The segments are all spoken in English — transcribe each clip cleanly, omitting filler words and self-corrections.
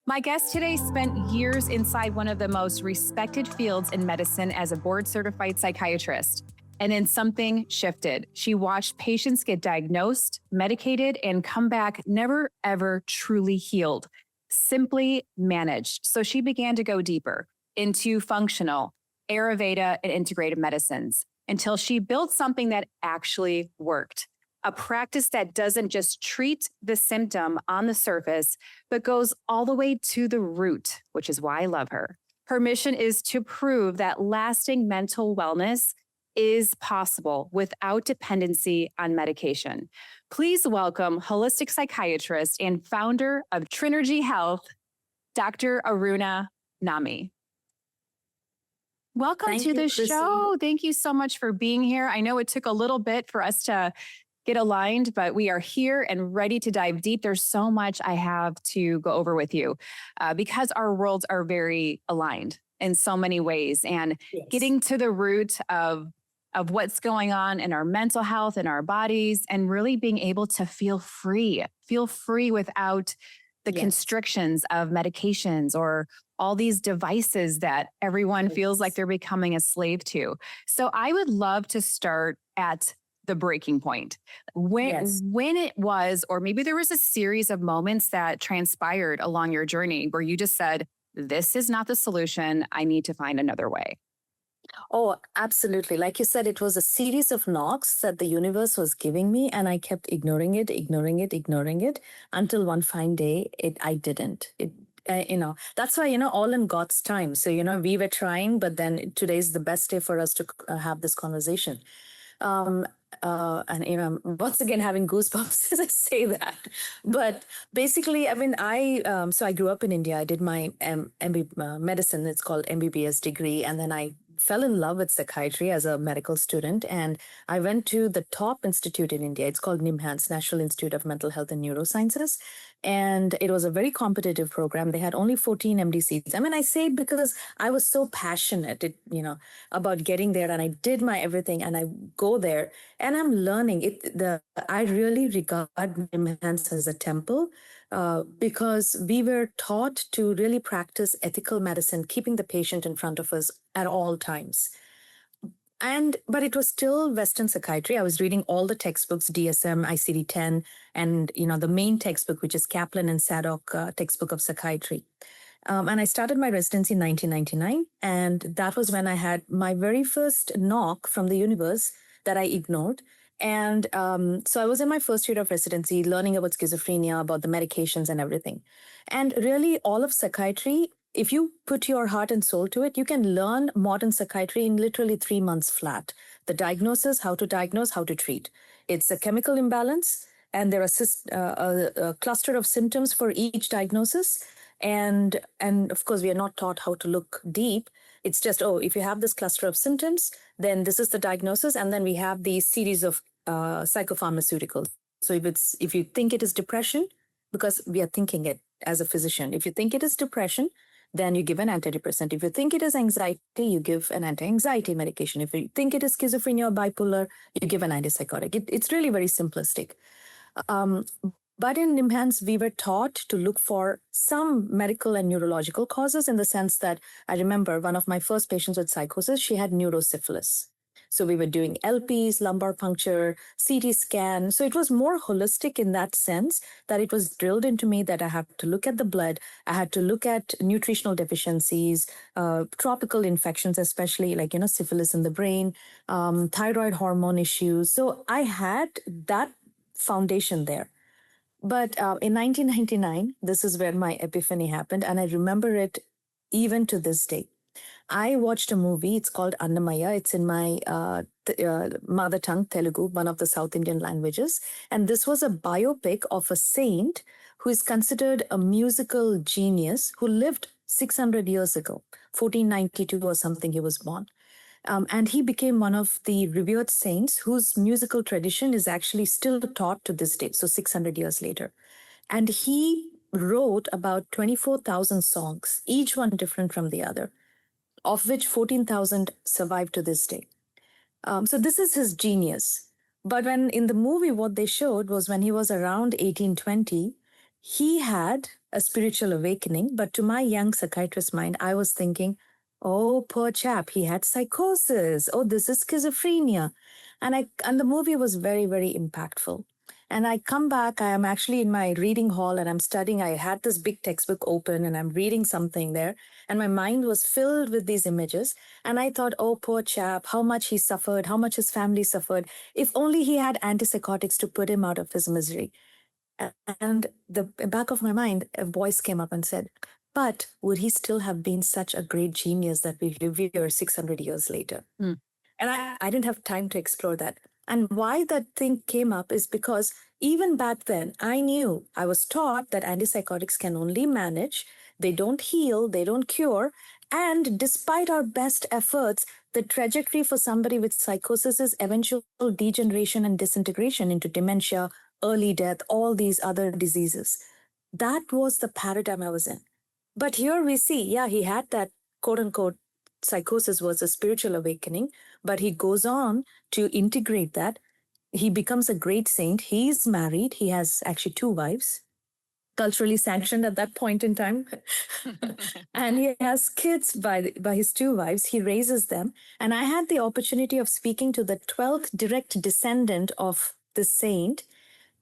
My guest today spent years inside one of the most respected fields in medicine as a board-certified psychiatrist. And then something shifted. She watched patients get diagnosed, medicated, and come back never, ever truly healed, simply managed. So she began to go deeper into functional, Ayurveda, and integrative medicines until she built something that actually worked. A practice that doesn't just treat the symptom on the surface, but goes all the way to the root, which is why I love her. Her mission is to prove that lasting mental wellness is possible without dependency on medication. Please welcome holistic psychiatrist and founder of Trinergy Health, Dr. Aruna Nammi. Welcome to the show. Thank you so much for being here. I know it took a little bit for us to get aligned, but we are here and ready to dive deep. There's so much I have to go over with you because our worlds are very aligned in so many ways. And getting to the root of what's going on in our mental health and our bodies, and really being able to feel free without the constrictions of medications or all these devices that everyone feels like they're becoming a slave to. So I would love to start at the breaking point. When it was, or maybe there was a series of moments that transpired along your journey where you just said, this is not the solution. I need to find another way. Oh, absolutely. Like you said, it was a series of knocks that the universe was giving me, and I kept ignoring it until one fine day, I didn't. That's why, all in God's time. So, we were trying, but then today's the best day for us to have this conversation. And I'm once again having goosebumps as I say that. But basically, I mean, so I grew up in India. I did my medicine. It's called MBBS degree, and then I fell in love with psychiatry as a medical student, and I went to the top institute in India. It's called NIMHANS, National Institute of Mental Health and Neurosciences, and it was a very competitive program. They had only 14 MD seats. I mean, I say it because I was so passionate, about getting there, and I did my everything, and I go there, and I'm learning it. I really regard NIMHANS as a temple. Because we were taught to really practice ethical medicine, keeping the patient in front of us at all times. But it was still Western psychiatry. I was reading all the textbooks, DSM, ICD-10, and the main textbook, which is Kaplan and Sadok textbook of psychiatry. And I started my residency in 1999, and that was when I had my very first knock from the universe that I ignored. And so I was in my first year of residency, learning about schizophrenia, about the medications and everything. And really, all of psychiatry, if you put your heart and soul to it, you can learn modern psychiatry in literally 3 months flat. The diagnosis, how to diagnose, how to treat. It's a chemical imbalance, and there are a cluster of symptoms for each diagnosis. And of course, we are not taught how to look deep. It's just, if you have this cluster of symptoms, then this is the diagnosis. And then we have these series of psychopharmaceuticals. So if you think it is depression, because we are thinking it as a physician, if you think it is depression, then you give an antidepressant. If you think it is anxiety, you give an anti-anxiety medication. If you think it is schizophrenia or bipolar, you give an antipsychotic. It's really very simplistic. But in NIMHANS, we were taught to look for some medical and neurological causes, in the sense that I remember one of my first patients with psychosis, she had neurosyphilis. So we were doing LPs, lumbar puncture, CT scan. So it was more holistic in that sense, that it was drilled into me that I have to look at the blood. I had to look at nutritional deficiencies, tropical infections, especially like, syphilis in the brain, thyroid hormone issues. So I had that foundation there. But in 1999, this is where my epiphany happened. And I remember it even to this day. I watched a movie. It's called Annamaya. It's in my mother tongue, Telugu, one of the South Indian languages. And this was a biopic of a saint who is considered a musical genius who lived 600 years ago, 1492 or something he was born. And he became one of the revered saints whose musical tradition is actually still taught to this day, so 600 years later. And he wrote about 24,000 songs, each one different from the other, of which 14,000 survive to this day. So this is his genius. But when in the movie, what they showed was when he was around 1820, he had a spiritual awakening. But to my young psychiatrist mind, I was thinking, oh, poor chap, he had psychosis. Oh, this is schizophrenia. And the movie was very, very impactful. And I come back, I am actually in my reading hall and I'm studying. I had this big textbook open and I'm reading something there. And my mind was filled with these images. And I thought, oh, poor chap, how much he suffered, how much his family suffered. If only he had antipsychotics to put him out of his misery. And the back of my mind, a voice came up and said, but would he still have been such a great genius that we revere 600 years later? Mm. And I didn't have time to explore that. And why that thing came up is because even back then, I was taught that antipsychotics can only manage, they don't heal, they don't cure. And despite our best efforts, the trajectory for somebody with psychosis is eventual degeneration and disintegration into dementia, early death, all these other diseases. That was the paradigm I was in. But here we see, yeah, he had that quote unquote psychosis was a spiritual awakening, but he goes on to integrate that. He becomes a great saint. He's married. He has actually 2 wives, culturally sanctioned at that point in time. And he has kids by his 2 wives. He raises them. And I had the opportunity of speaking to the 12th direct descendant of the saint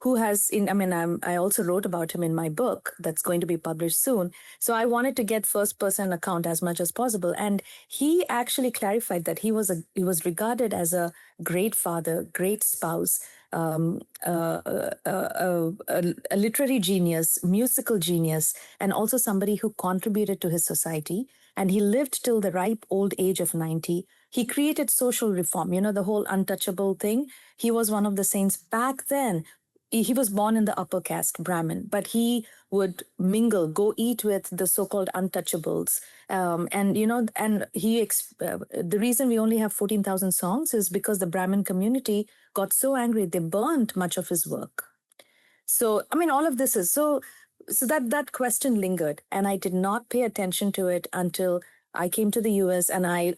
who has I also wrote about him in my book that's going to be published soon. So I wanted to get first person account as much as possible. And he actually clarified that he was regarded as a great father, great spouse, a literary genius, musical genius, and also somebody who contributed to his society. And he lived till the ripe old age of 90. He created social reform, the whole untouchable thing. He was one of the saints back then. He was born in the upper caste, Brahmin, but he would mingle, go eat with the so-called untouchables. The reason we only have 14,000 songs is because the Brahmin community got so angry, they burnt much of his work. So, all of this is so that question lingered, and I did not pay attention to it until I came to the US, and I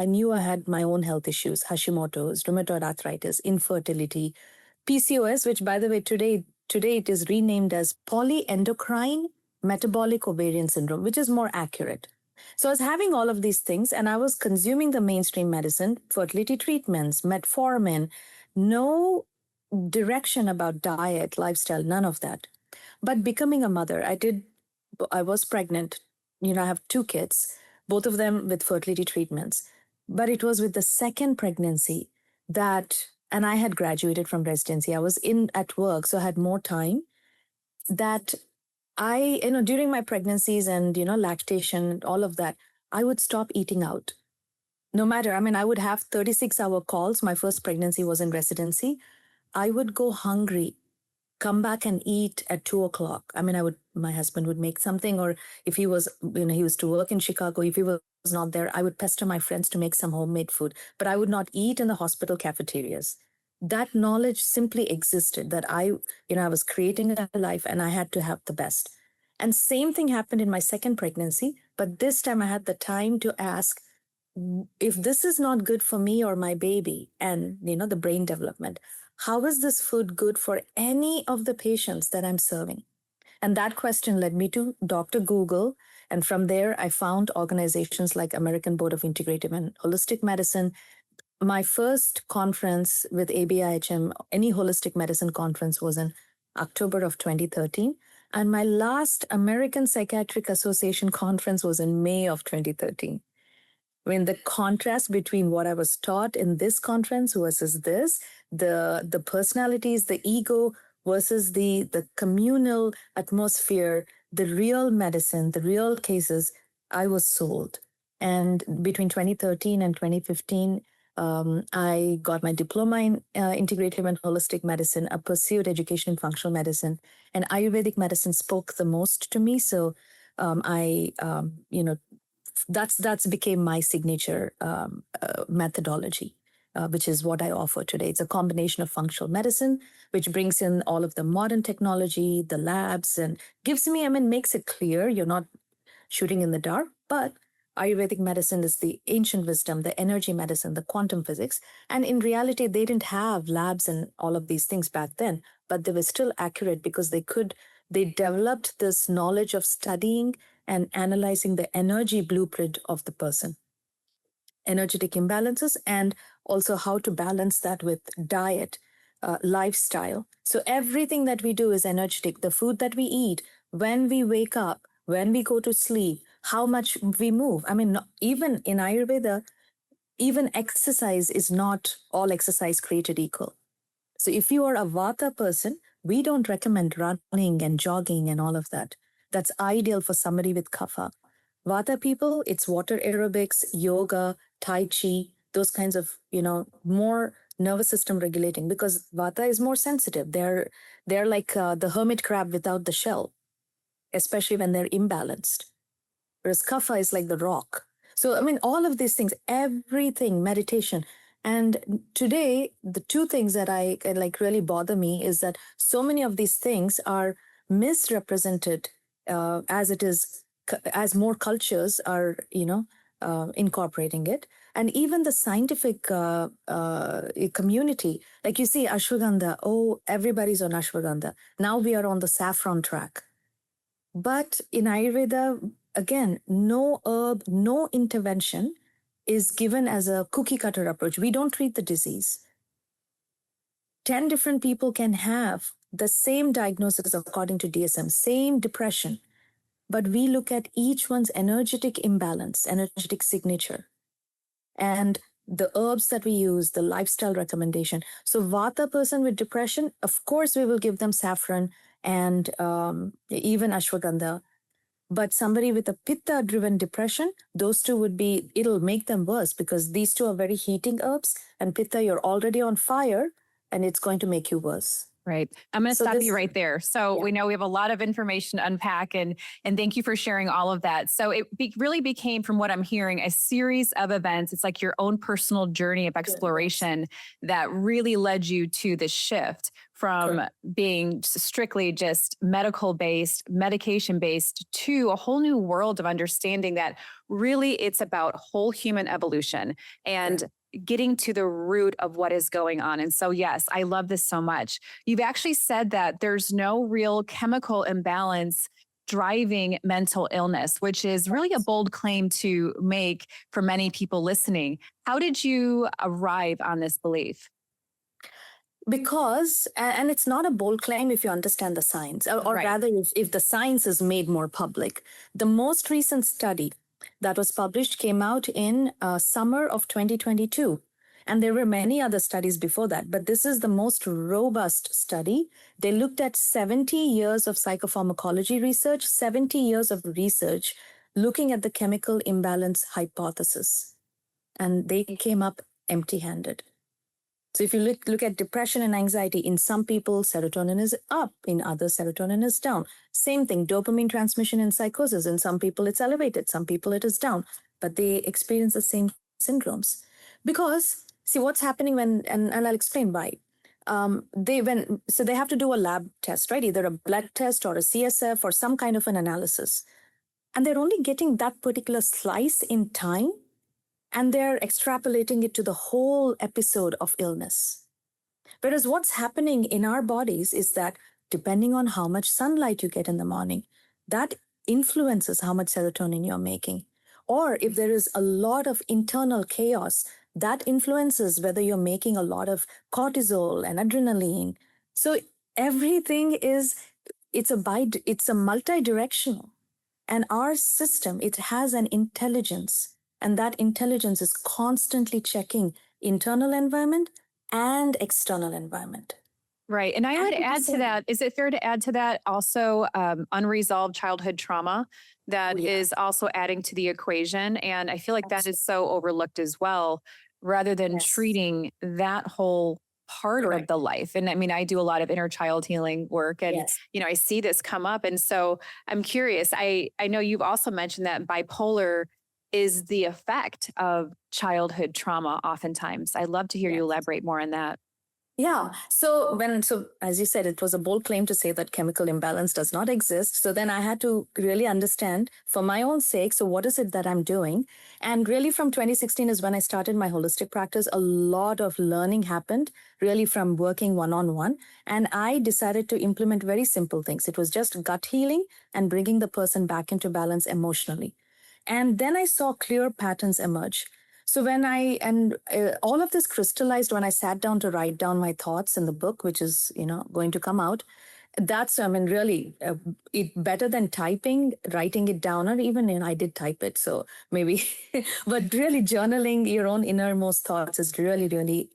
knew I had my own health issues, Hashimoto's, rheumatoid arthritis, infertility, PCOS, which by the way, today it is renamed as polyendocrine metabolic ovarian syndrome, which is more accurate. So I was having all of these things and I was consuming the mainstream medicine, fertility treatments, metformin, no direction about diet, lifestyle, none of that. But becoming a mother, I was pregnant. I have 2 kids, both of them with fertility treatments. But it was with the second pregnancy and I had graduated from residency. I was at work, so I had more time that during my pregnancies and, lactation, all of that, I would stop eating out. No matter, I would have 36-hour calls. My first pregnancy was in residency. I would go hungry, come back and eat at 2:00. My husband would make something, or if he was, he was to work in Chicago, if he was not there, I would pester my friends to make some homemade food, but I would not eat in the hospital cafeterias. That knowledge simply existed that I was creating a life and I had to have the best. And same thing happened in my second pregnancy, but this time I had the time to ask, if this is not good for me or my baby and, the brain development, how is this food good for any of the patients that I'm serving? And that question led me to Dr. Google. And from there, I found organizations like American Board of Integrative and Holistic Medicine. My first conference with ABIHM, any holistic medicine conference, was in October of 2013. And my last American Psychiatric Association conference was in May of 2013. The contrast between what I was taught in this conference versus this, the personalities, the ego versus the communal atmosphere, the real medicine, the real cases, I was sold. And between 2013 and 2015, I got my diploma in integrative and holistic medicine. I pursued education in functional medicine, and Ayurvedic medicine spoke the most to me. So that's became my signature methodology, which is what I offer today. It's a combination of functional medicine, which brings in all of the modern technology, the labs, and makes it clear you're not shooting in the dark. But Ayurvedic medicine is the ancient wisdom, the energy medicine, the quantum physics. And in reality, they didn't have labs and all of these things back then, but they were still accurate because they could They developed this knowledge of studying and analyzing the energy blueprint of the person, energetic imbalances, and also how to balance that with diet, lifestyle. So everything that we do is energetic. The food that we eat, when we wake up, when we go to sleep, how much we move. I mean, even in Ayurveda, even exercise is not all exercise created equal. So if you are a Vata person, we don't recommend running and jogging and all of that. That's ideal for somebody with Kapha. Vata people, it's water aerobics, yoga, Tai Chi, those kinds of, more nervous system regulating, because Vata is more sensitive. They're like the hermit crab without the shell, especially when they're imbalanced. Whereas Kapha is like the rock. So, I mean, all of these things, everything, meditation. And today, the two things that I like really bother me is that so many of these things are misrepresented as it is, as more cultures are, incorporating it. And even the scientific community, like you see ashwagandha, oh, everybody's on ashwagandha. Now we are on the saffron track. But in Ayurveda, again, no herb, no intervention is given as a cookie cutter approach. We don't treat the disease. 10 different people can have the same diagnosis according to DSM, same depression, but we look at each one's energetic imbalance, energetic signature, and the herbs that we use, the lifestyle recommendation. So Vata person with depression, of course, we will give them saffron and even ashwagandha. But somebody with a pitta-driven depression, those two would be, it'll make them worse because these two are very heating herbs, and pitta, you're already on fire, and it's going to make you worse. Right. I'm going to stop you right there. So Yeah. we know we have a lot of information to unpack, and thank you for sharing all of that. So it really became, from what I'm hearing, a series of events. It's like your own personal journey of exploration that really led you to this shift from being strictly just medical based, medication based, to a whole new world of understanding that really it's about whole human evolution and getting to the root of what is going on. And so, yes, I love this so much. You've actually said that there's no real chemical imbalance driving mental illness, which is really a bold claim to make for many people listening. How did you arrive on this belief? Because, and it's not a bold claim if you understand the science, or rather, if the science is made more public. The most recent study that was published came out in summer of 2022. And there were many other studies before that, but this is the most robust study. They looked at 70 years of psychopharmacology research, 70 years of research looking at the chemical imbalance hypothesis. And they came up empty-handed. So if you look at depression and anxiety, in some people, serotonin is up, in others, serotonin is down. Same thing, dopamine transmission in psychosis. In some people, it's elevated. Some people, it is down. But they experience the same syndromes. Because, see, what's happening when, and I'll explain why. So they have to do a lab test, right? Either a blood test or a CSF or some kind of an analysis. And they're only getting that particular slice in time, and they're extrapolating it to the whole episode of illness. Whereas what's happening in our bodies is that depending on how much sunlight you get in the morning, that influences how much serotonin you're making. Or if there is a lot of internal chaos, that influences whether you're making a lot of cortisol and adrenaline. So everything is, it's a multi-directional. And our system, it has an intelligence. And that intelligence is constantly checking internal environment and external environment. Right. And I would add to that, is it fair to add to that also unresolved childhood trauma that is also adding to the equation? And I feel like that is so overlooked as well, rather than treating that whole part of the life. And I mean, I do a lot of inner child healing work, and, I see this come up. And so I'm curious, I know you've also mentioned that bipolar is the effect of childhood trauma oftentimes. I'd love to hear you elaborate more on that. Yeah. So as you said, it was a bold claim to say that chemical imbalance does not exist. So then I had to really understand for my own sake. So what is it that I'm doing? And really from 2016 is when I started my holistic practice. A lot of learning happened really from working one-on-one. And I decided to implement very simple things. It was just gut healing and bringing the person back into balance emotionally. And then I saw clear patterns emerge. So all of this crystallized when I sat down to write down my thoughts in the book, which is, going to come out. That's, I mean, really, it better than typing, writing it down, or even, I did type it. So maybe, but really journaling your own innermost thoughts is really, really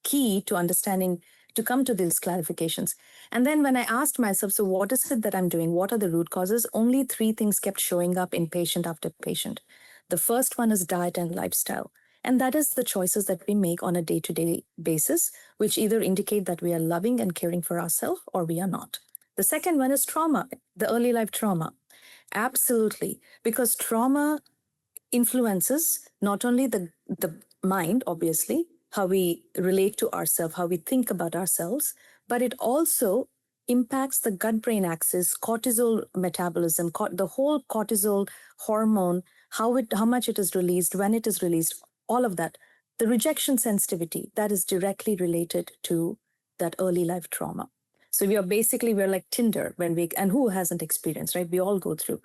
key to understanding, to come to these clarifications. And then when I asked myself, so what is it that I'm doing? What are the root causes? Only three things kept showing up in patient after patient. The first one is diet and lifestyle. And that is the choices that we make on a day to day basis, which either indicate that we are loving and caring for ourselves or we are not. The second one is trauma, the early life trauma. Absolutely. Because trauma influences not only the mind, obviously, how we relate to ourselves, how we think about ourselves, but it also impacts the gut brain axis, cortisol metabolism, the whole cortisol hormone, how much it is released, when it is released, all of that. The rejection sensitivity that is directly related to that early life trauma. So we're like Tinder and who hasn't experienced, right? We all go through.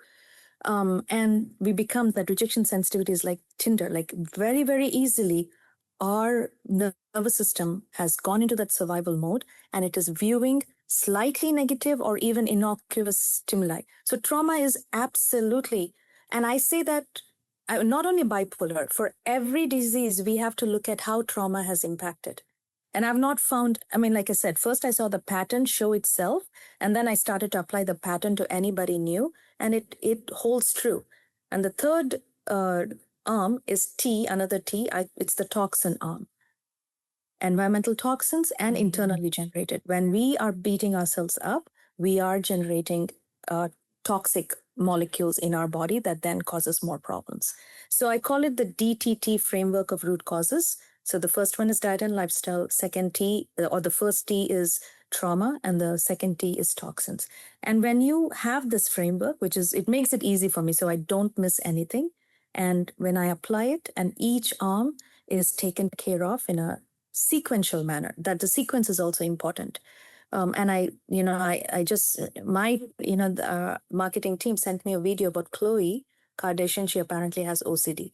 And we become that rejection sensitivity is like Tinder, like very, very easily our nervous system has gone into that survival mode and it is viewing slightly negative or even innocuous stimuli. So trauma is absolutely, and I say that not only bipolar, for every disease, we have to look at how trauma has impacted. And I've not found, I mean, like I said, first I saw the pattern show itself, and then I started to apply the pattern to anybody new, and it holds true. And the third arm is T, another T, it's the toxin arm. Environmental toxins and internally generated. When we are beating ourselves up, we are generating toxic molecules in our body that then causes more problems. So I call it the DTT framework of root causes. So the first one is diet and lifestyle. Second T, or the first T is trauma, and the second T is toxins. And when you have this framework, it makes it easy for me, so I don't miss anything. And when I apply it, and each arm is taken care of in a sequential manner, that the sequence is also important. And the marketing team sent me a video about Khloe Kardashian. She apparently has OCD,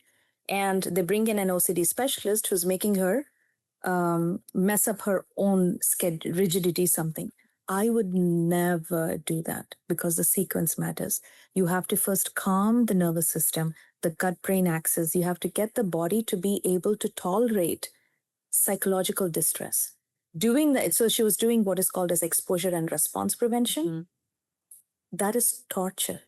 and they bring in an OCD specialist who's making her mess up her own schedule, rigidity, something. I would never do that because the sequence matters. You have to first calm the nervous system, the gut brain axis. You have to get the body to be able to tolerate psychological distress. Doing that, so she was doing what is called as exposure and response prevention. That is torture.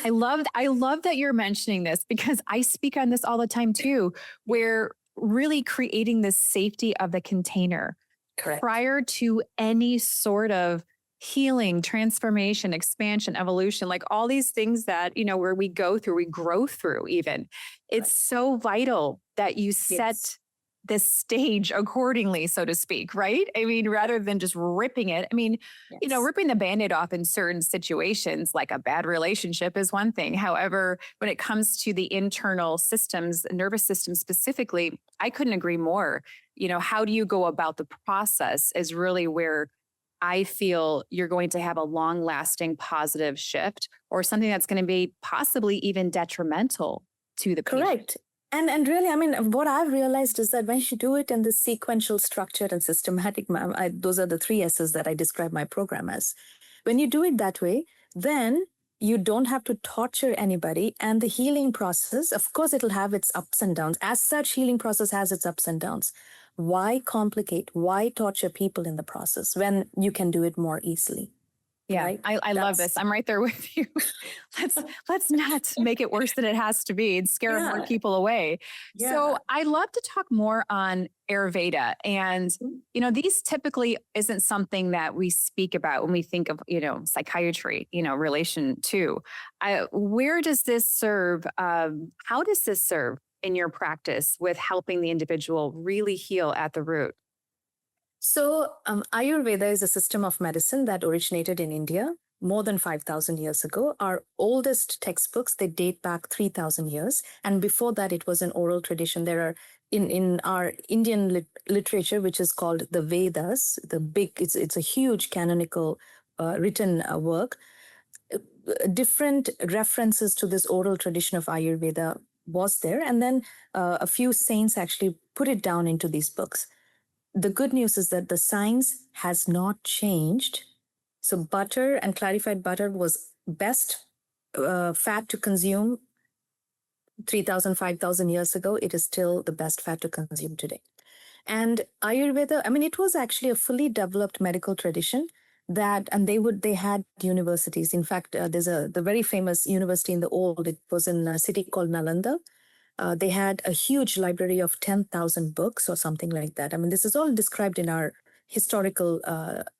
I love that you're mentioning this because I speak on this all the time too, where really creating this safety of the container. Correct. Prior to any sort of healing, transformation, expansion, evolution, like all these things that, where we go through, we grow through even. It's so vital that you set this stage accordingly, so to speak, right? I mean, rather than just ripping it. I mean, ripping the Band-Aid off in certain situations, like a bad relationship is one thing. However, when it comes to the internal systems, nervous system specifically, I couldn't agree more. How do you go about the process is really where I feel you're going to have a long lasting positive shift or something that's going to be possibly even detrimental to the patient. Correct. And really, I mean, what I've realized is that when you do it in this sequential, structured, and systematic manner, those are the 3 S's that I describe my program as. When you do it that way, then you don't have to torture anybody. And the healing process, of course, it'll have its ups and downs. As such, healing process has its ups and downs. Why complicate? Why torture people in the process when you can do it more easily? Yeah, right? I love this. I'm right there with you. let's not make it worse than it has to be and scare more people away. Yeah. So I love to talk more on Ayurveda. And, these typically isn't something that we speak about when we think of, psychiatry, relation to. Where does this serve? How does this serve in your practice with helping the individual really heal at the root? So, Ayurveda is a system of medicine that originated in India more than 5,000 years ago. Our oldest textbooks, they date back 3,000 years. And before that, it was an oral tradition. There are, in our Indian literature, which is called the Vedas, it's a huge canonical written work, different references to this oral tradition of Ayurveda was there. And then a few saints actually put it down into these books. The good news is that the science has not changed. So butter and clarified butter was best fat to consume 3,000, 5,000 years ago. It is still the best fat to consume today. And Ayurveda, I mean, it was actually a fully developed medical tradition and they had universities. In fact, there's the very famous university in the old, it was in a city called Nalanda. They had a huge library of 10,000 books or something like that. I mean, this is all described in our historical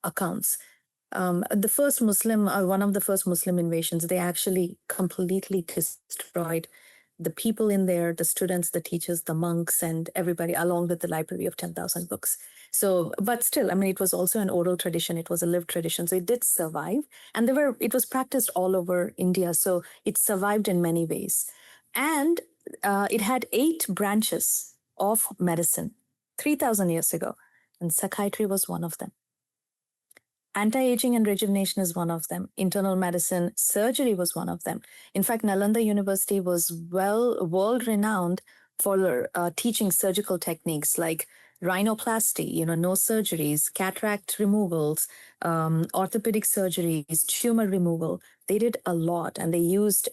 accounts. The first Muslim, one of the first Muslim invasions, they actually completely destroyed the people in there, the students, the teachers, the monks, and everybody, along with the library of 10,000 books. So, but still, I mean, it was also an oral tradition. It was a lived tradition. So it did survive. And it was practiced all over India. So it survived in many ways. And it had 8 branches of medicine 3,000 years ago. And psychiatry was one of them. Anti-aging and rejuvenation is one of them. Internal medicine, surgery was one of them. In fact, Nalanda University was world-renowned for teaching surgical techniques like rhinoplasty, no surgeries, cataract removals, orthopedic surgeries, tumor removal. They did a lot, and they used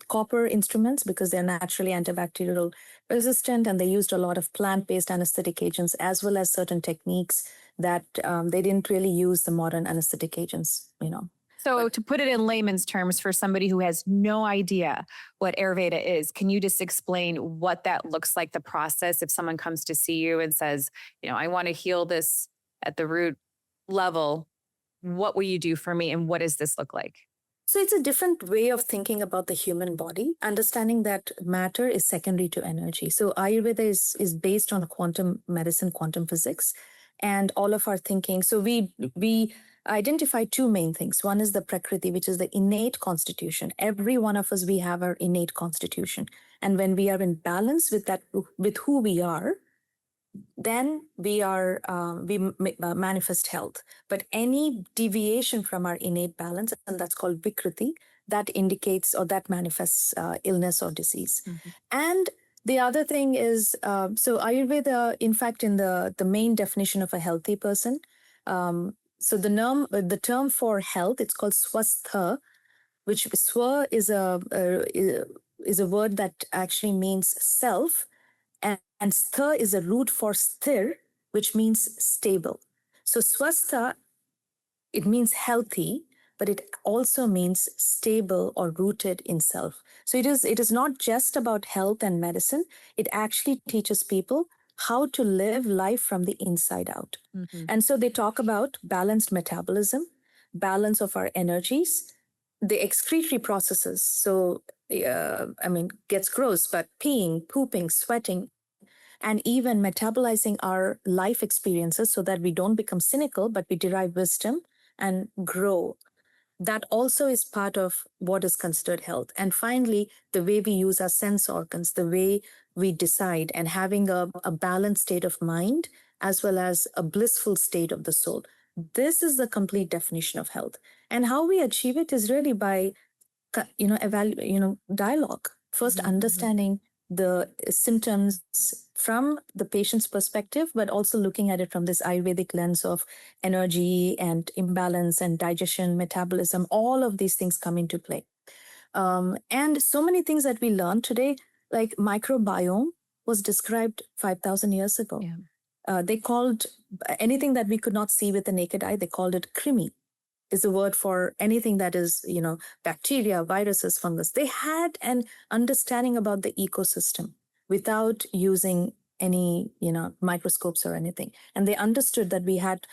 copper instruments because they're naturally antibacterial resistant, and they used a lot of plant-based anesthetic agents as well as certain techniques that they didn't really use the modern anesthetic agents. So to put it in layman's terms for somebody who has no idea what Ayurveda is, can you just explain what that looks like, the process, if someone comes to see you and says, I want to heal this at the root level, what will you do for me and what does this look like? So it's a different way of thinking about the human body, understanding that matter is secondary to energy. So Ayurveda is based on quantum medicine, quantum physics, and all of our thinking. So we identify 2 main things. One is the Prakriti, which is the innate constitution. Every one of us, we have our innate constitution. And when we are in balance with that, with who we are, then we manifest health. But any deviation from our innate balance, and that's called Vikriti, that indicates or that manifests illness or disease. Mm-hmm. And the other thing is, so Ayurveda, in fact, in the main definition of a healthy person, so the term for health, it's called swastha, which swa is a word that actually means self, and stha is a root for sthir, which means stable. So swastha, it means healthy, but it also means stable or rooted in self. So it is not just about health and medicine. It actually teaches people how to live life from the inside out. Mm-hmm. And so they talk about balanced metabolism, balance of our energies, the excretory processes. So, gets gross, but peeing, pooping, sweating, and even metabolizing our life experiences so that we don't become cynical, but we derive wisdom and grow. That also is part of what is considered health. And finally, the way we use our sense organs, the way we decide, and having a balanced state of mind as well as a blissful state of the soul. This is the complete definition of health. And how we achieve it is really by, dialogue. First, mm-hmm. understanding the symptoms from the patient's perspective, but also looking at it from this Ayurvedic lens of energy and imbalance and digestion, metabolism, all of these things come into play. And so many things that we learn today, like microbiome was described 5,000 years ago. Yeah. They called anything that we could not see with the naked eye, they called it krimi. Is a word for anything that is, bacteria, viruses, fungus. They had an understanding about the ecosystem without using any, microscopes or anything. And they understood that we had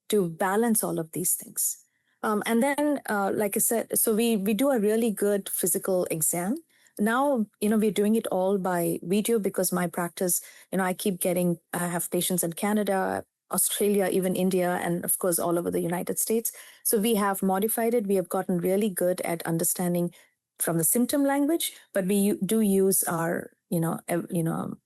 to balance all of these things. And then, like I said, so we do a really good physical exam. Now, we're doing it all by video because my practice, I have patients in Canada, Australia, even India, and of course, all over the United States. So we have modified it. We have gotten really good at understanding from the symptom language, but we do use our,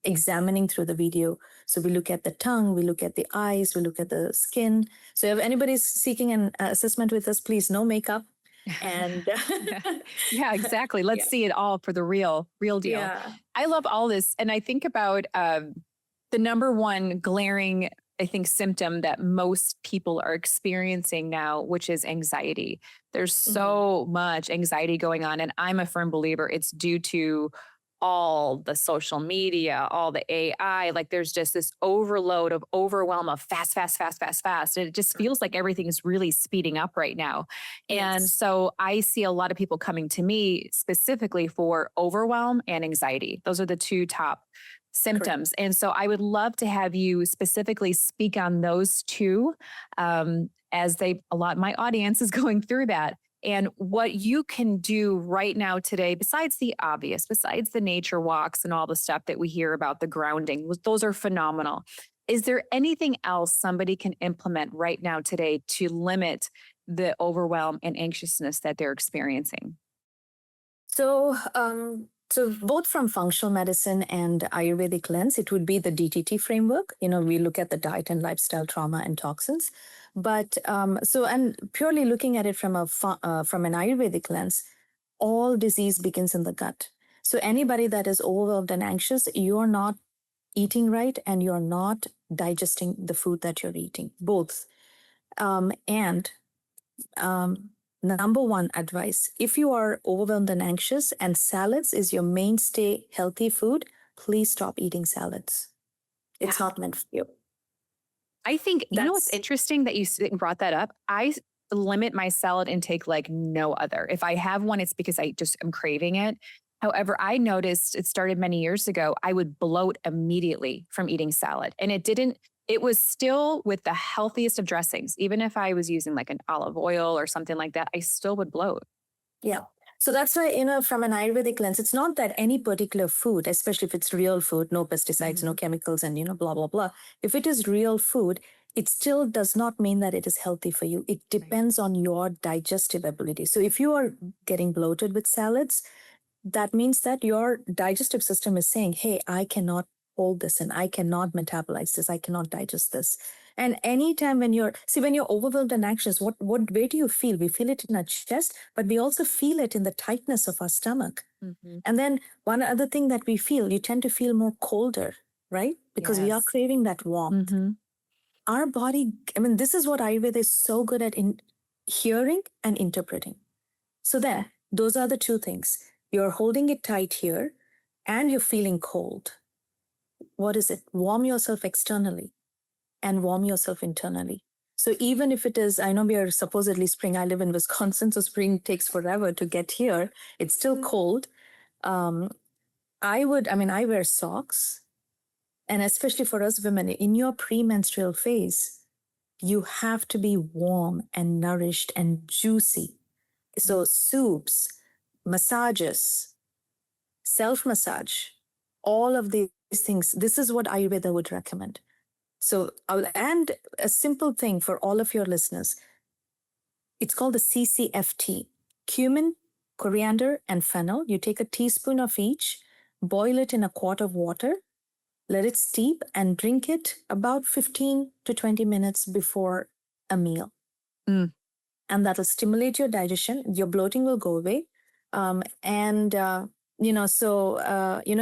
examining through the video. So we look at the tongue, we look at the eyes, we look at the skin. So if anybody's seeking an assessment with us, please no makeup. And yeah, exactly. Let's yeah, see it all for the real deal. yeah, I love all this. And I think about the number one glaring, I think, symptom that most people are experiencing now, which is anxiety. There's so much anxiety going on. And I'm a firm believer it's due to all the social media, all the AI. Like there's just this overload of overwhelm of fast, fast, fast, fast, fast. And it just feels like everything is really speeding up right now. And yes, so I see a lot of people coming to me specifically for overwhelm and anxiety. Those are the two top symptoms. And so I would love to have you specifically speak on those two as a lot of my audience is going through that and what you can do right now today, besides the obvious, besides the nature walks and all the stuff that we hear about, the grounding, those are phenomenal. Is there anything else somebody can implement right now today to limit the overwhelm and anxiousness that they're experiencing? So both from functional medicine and Ayurvedic lens, it would be the DTT framework. We look at the diet and lifestyle, trauma and toxins. But and purely looking at it from from an Ayurvedic lens, all disease begins in the gut. So anybody that is overwhelmed and anxious, you're not eating right and you're not digesting the food that you're eating, both. And Number one advice, if you are overwhelmed and anxious and salads is your mainstay healthy food, please stop eating salads. It's Yeah. not meant for you. I think, you know what's That's interesting that you brought that up? I limit my salad intake like no other. If I have one, it's because I just am craving it. However, I noticed it started many years ago. I would bloat immediately from eating salad. And it was still with the healthiest of dressings. Even if I was using like an olive oil or something like that, I still would bloat. Yeah. So that's why, from an Ayurvedic lens, it's not that any particular food, especially if it's real food, no pesticides, no chemicals, and, blah, blah, blah. If it is real food, it still does not mean that it is healthy for you. It depends on your digestive ability. So if you are getting bloated with salads, that means that your digestive system is saying, hey, I cannot hold this and I cannot metabolize this. I cannot digest this. And anytime when you're overwhelmed and anxious, where do you feel? We feel it in our chest, but we also feel it in the tightness of our stomach. And then one other thing that we feel, you tend to feel more colder, right? Because we are Yes. craving that warmth. Our body, this is what Ayurveda is so good at in hearing and interpreting. So there, those are the two things. You're holding it tight here and you're feeling cold. What is it? Warm yourself externally and warm yourself internally. So even if it is, I know we are supposedly spring, I live in Wisconsin, so spring takes forever to get here. It's still cold. I wear socks. And especially for us women, in your premenstrual phase, you have to be warm and nourished and juicy. So soups, massages, self-massage, all of these things, this is what Ayurveda would recommend. So, and a simple thing for all of your listeners, it's called the CCFT, cumin, coriander, and fennel. You take a teaspoon of each, boil it in a quart of water, let it steep, and drink it about 15 to 20 minutes before a meal. And that'll stimulate your digestion. Your bloating will go away.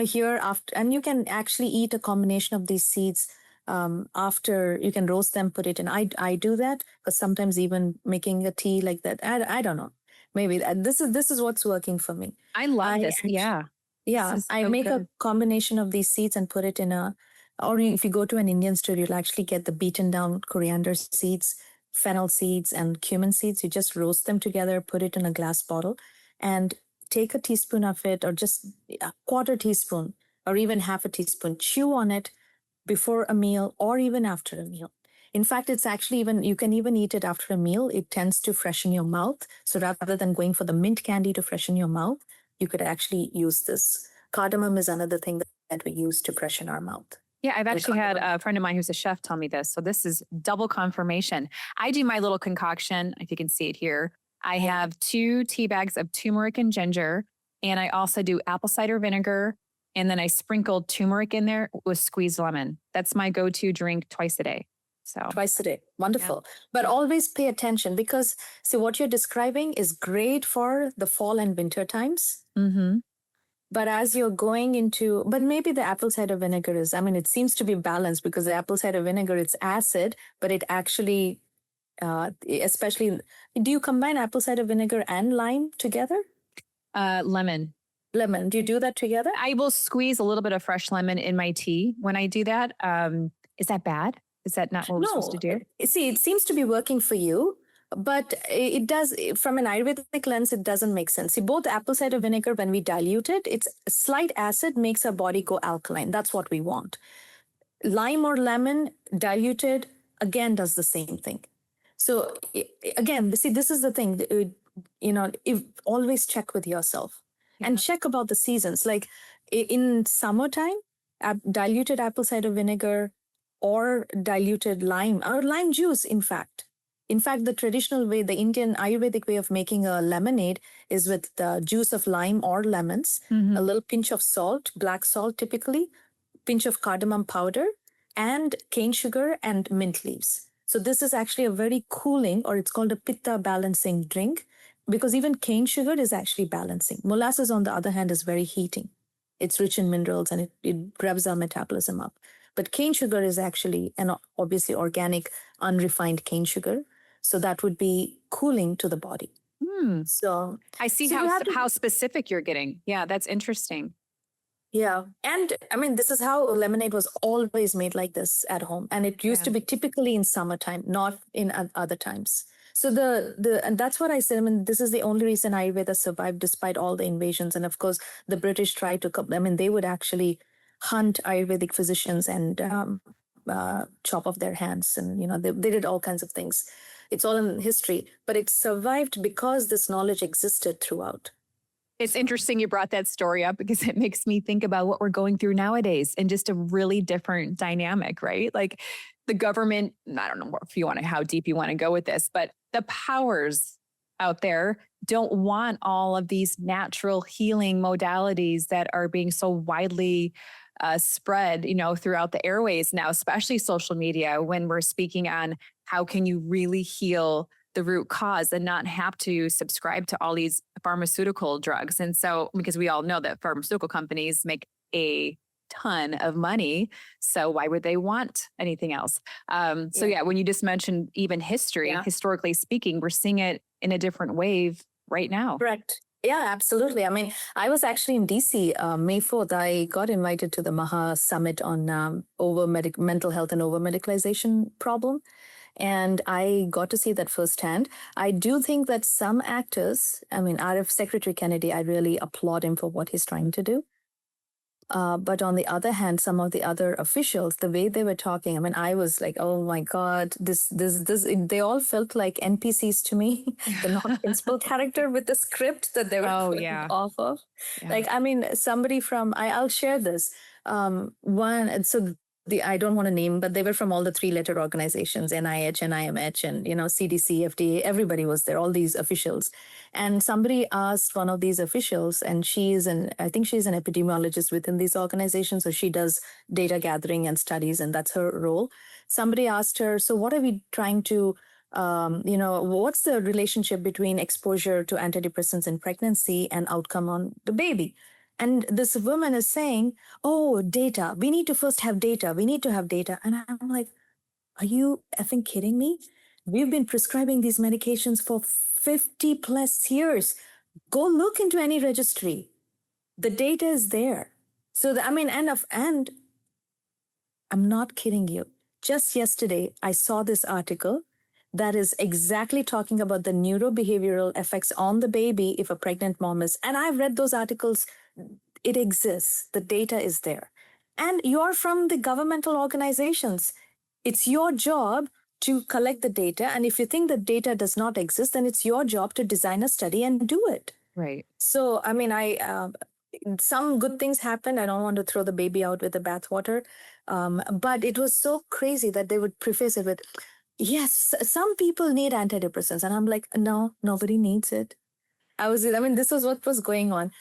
Here after, and you can actually eat a combination of these seeds after. You can roast them, put it in. I do that because sometimes even making a tea like that, I don't know. Maybe this is what's working for me. I love this. Yeah. Yeah, This is I so make good. a combination of these seeds and put it in or if you go to an Indian store, you'll actually get the beaten down coriander seeds, fennel seeds, and cumin seeds. You just roast them together, put it in a glass bottle, and take a teaspoon of it, or just a quarter teaspoon, or even half a teaspoon. Chew on it before a meal or even after a meal. In fact, it's actually you can even eat it after a meal. It tends to freshen your mouth. So rather than going for the mint candy to freshen your mouth, you could actually use this. Cardamom is another thing that we use to freshen our mouth. Yeah, I've and actually had cardamom. a friend of mine who's a chef tell me this. So this is double confirmation. I do my little concoction, if you can see it here. I Yeah. have 2 tea bags of turmeric and ginger, and I also do apple cider vinegar, and then I sprinkle turmeric in there with squeezed lemon. That's my go-to drink twice a day. So, Twice a day. yeah. Wonderful. But Yeah. always pay attention because, see, what you're describing is great for the fall and winter times. Mhm. But as you're going into, but maybe the apple cider vinegar is, I mean, it seems to be balanced because the apple cider vinegar, it's acid, but it actually, especially, do you combine apple cider vinegar and lime together? Lemon. Lemon, do you do that together? I will squeeze a little bit of fresh lemon in my tea when I do that. Is that bad? Is that not what we're supposed to No, do? see, it seems to be working for you, but it does, from an Ayurvedic lens, it doesn't make sense. See, both apple cider vinegar, when we dilute it, it's slight acid makes our body go alkaline. That's what we want. Lime or lemon diluted again does the same thing. So again, see, this is the thing. If always check with yourself and Yeah. check about the seasons. Like in summertime, diluted apple cider vinegar or diluted lime or lime juice. In fact, the traditional way, the Indian Ayurvedic way of making a lemonade is with the juice of lime or lemons, a little pinch of salt, black salt typically, pinch of cardamom powder, and cane sugar and mint leaves. So this is actually a very cooling, or it's called a pitta balancing drink, because even cane sugar is actually balancing. Molasses, on the other hand, is very heating. It's rich in minerals and it revs our metabolism up. But cane sugar is actually an obviously organic, unrefined cane sugar. So that would be cooling to the body. Hmm. So, I see so you have to, how specific you're getting. Yeah, that's interesting. yeah. And I mean, this is how lemonade was always made like this at home. And it used to Yeah. be typically in summertime, not in other times. So and that's what I said. I mean, this is the only reason Ayurveda survived despite all the invasions. And of course, the British tried to, I mean, they would actually hunt Ayurvedic physicians and chop off their hands. And, they did all kinds of things. It's all in history, but it survived because this knowledge existed throughout. It's interesting you brought that story up because it makes me think about what we're going through nowadays and just a really different dynamic, right? Like the government, I don't know if you want to, how deep you want to go with this, but the powers out there don't want all of these natural healing modalities that are being so widely spread, throughout the airways now, especially social media, when we're speaking on how can you really heal the root cause and not have to subscribe to all these pharmaceutical drugs. And so, because we all know that pharmaceutical companies make a ton of money, so why would they want anything else? Yeah, when you just mentioned even history, historically speaking, we're seeing it in a different wave right now. Correct. Yeah, absolutely. I mean, I was actually in DC May 4th. I got invited to the Maha Summit on mental health and over medicalization problem. And I got to see that firsthand. I do think that some actors, I mean, RF Secretary Kennedy, I really applaud him for what he's trying to do. But on the other hand, some of the other officials, the way they were talking, I mean, I was like, oh my God, they all felt like NPCs to me, the non-principal character with the script that they were going off of. Yeah. Like, I mean, somebody from, I'll share this. I don't want to name, but they were from all the 3-letter organizations, NIH, NIMH, and, CDC, FDA, everybody was there, all these officials. And somebody asked one of these officials, and I think she's an epidemiologist within these organizations. So she does data gathering and studies, and that's her role. Somebody asked her, so what are we trying to, what's the relationship between exposure to antidepressants in pregnancy and outcome on the baby? And this woman is saying, oh, data. We need to first have data. We need to have data. And I'm like, are you effing kidding me? We've been prescribing these medications for 50 plus years. Go look into any registry. The data is there. So, and I'm not kidding you. Just yesterday, I saw this article that is exactly talking about the neurobehavioral effects on the baby if a pregnant mom is. And I've read those articles. It exists. The data is there. And you're from the governmental organizations. It's your job to collect the data. And if you think the data does not exist, then it's your job to design a study and do it. Right. So, I mean, some good things happened. I don't want to throw the baby out with the bathwater. But it was so crazy that they would preface it with, yes, some people need antidepressants. And I'm like, no, nobody needs it. I mean, this was what was going on.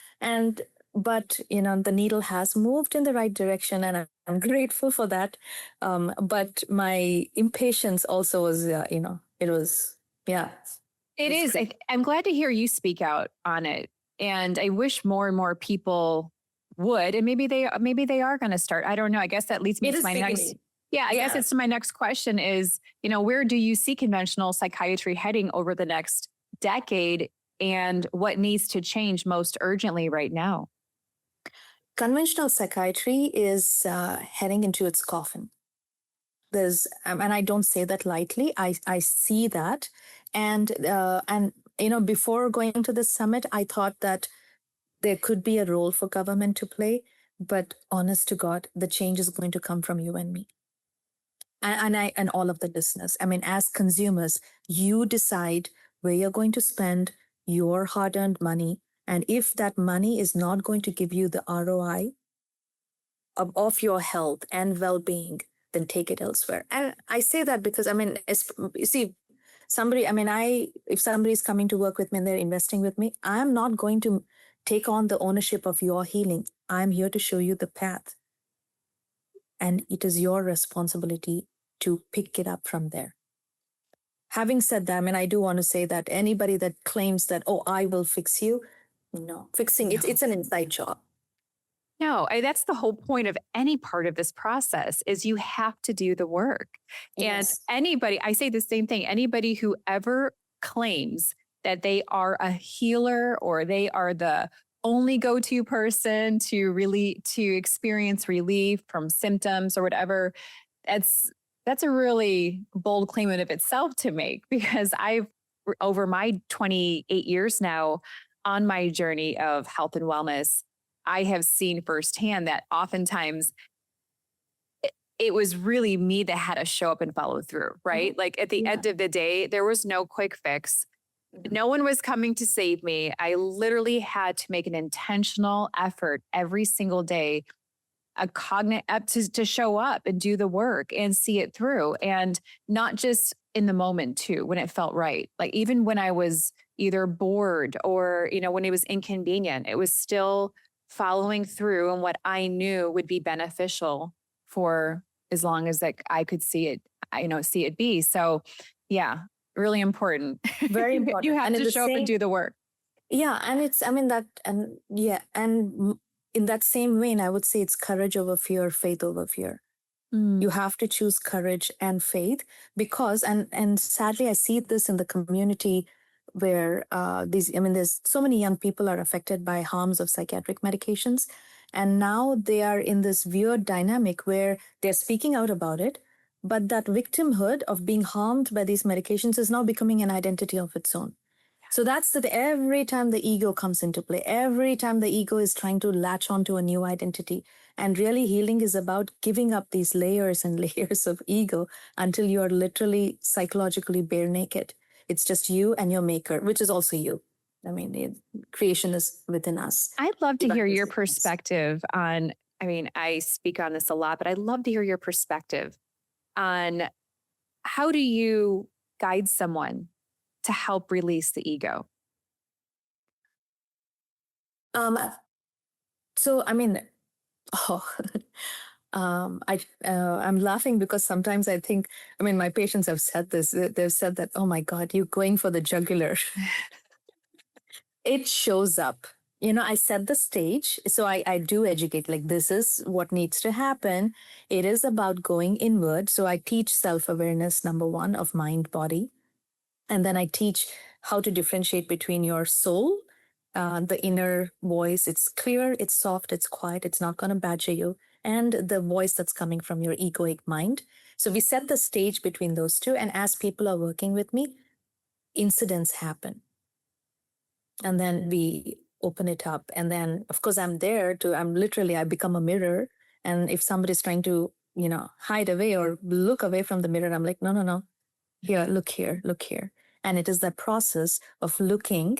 But, the needle has moved in the right direction, and I'm grateful for that. But my impatience also was, it was, yeah. It is. I'm glad to hear you speak out on it. And I wish more and more people would. And maybe they are going to start. I don't know. I guess that leads me It to is my next. beginning. Yeah, I guess it's my next question is, where do you see conventional psychiatry heading over the next decade, and what needs to change most urgently right now? Conventional psychiatry is heading into its coffin. And I don't say that lightly. I see that, and before going to the summit, I thought that there could be a role for government to play. But honest to God, the change is going to come from you and me, and all of the listeners. I mean, as consumers, you decide where you're going to spend your hard-earned money, and if that money is not going to give you the ROI of your health and well-being, then take it elsewhere. And I say that because, I mean, you see, if somebody is coming to work with me and they're investing with me, I'm not going to take on the ownership of your healing. I'm here to show you the path. And it is your responsibility to pick it up from there. Having said that, I mean, I do want to say that anybody that claims that, oh, I will fix you, no, fixing, it's an inside job. No, that's the whole point of any part of this process is you have to do the work. Yes. And anybody, I say the same thing, anybody who ever claims that they are a healer or they are the only go-to person to experience relief from symptoms or whatever, that's a really bold claim in of itself to make, because I've, over my 28 years now on my journey of health and wellness, I have seen firsthand that oftentimes it was really me that had to show up and follow through, right? Mm-hmm. Like at the end of the day, there was no quick fix. No one was coming to save me. I literally had to make an intentional effort every single day, to show up and do the work and see it through. And not just in the moment too, when it felt right. Like even when I was either bored or, when it was inconvenient, it was still following through on what I knew would be beneficial for as long as like I could see it, see it be. So yeah, really important. Very important. You have to show up and do the work. Yeah. And in that same vein, I would say it's courage over fear, faith over fear. You have to choose courage and faith because, and sadly, I see this in the community where there's so many young people are affected by harms of psychiatric medications. And now they are in this weird dynamic where they're speaking out about it, but that victimhood of being harmed by these medications is now becoming an identity of its own. So that's every time the ego comes into play, every time the ego is trying to latch onto a new identity. And really, healing is about giving up these layers and layers of ego until you are literally psychologically bare naked. It's just you and your maker, which is also you. I mean, creation is within us. I'd love to hear your perspective on, I mean, I speak on this a lot, but I'd love to hear your perspective on how do you guide someone to help release the ego? So, I mean, I'm laughing because sometimes I think, I mean, my patients have said this. They've said that, oh my God, you're going for the jugular. It shows up. I set the stage. So I do educate, like, this is what needs to happen. It is about going inward. So I teach self-awareness, number one, of mind, body. And then I teach how to differentiate between your soul, the inner voice. It's clear, it's soft, it's quiet, it's not going to badger you, and the voice that's coming from your egoic mind. So we set the stage between those two. And as people are working with me, incidents happen. And then we open it up. And then, of course, I become a mirror. And if somebody's trying to, hide away or look away from the mirror, I'm like, no, no, no. Here, look here, look here. And it is that process of looking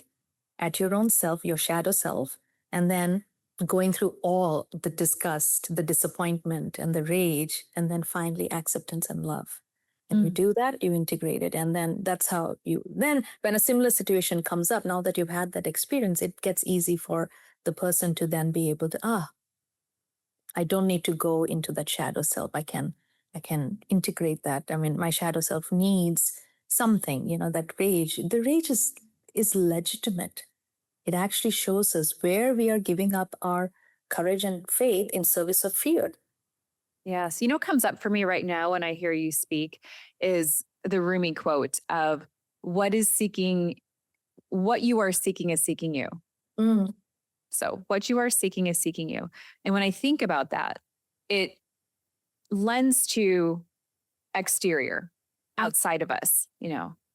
at your own self, your shadow self, and then going through all the disgust, the disappointment, and the rage, and then finally acceptance and love. And you do that, you integrate it. And then that's how then when a similar situation comes up, now that you've had that experience, it gets easy for the person to then be able to, I don't need to go into that shadow self. I can integrate that. I mean, my shadow self needs something, that rage. The rage is legitimate. It actually shows us where we are giving up our courage and faith in service of fear. Yes. What comes up for me right now when I hear you speak is the Rumi quote of what you are seeking is seeking you. Mm. So what you are seeking is seeking you. And when I think about that, it lends to exterior, outside of us.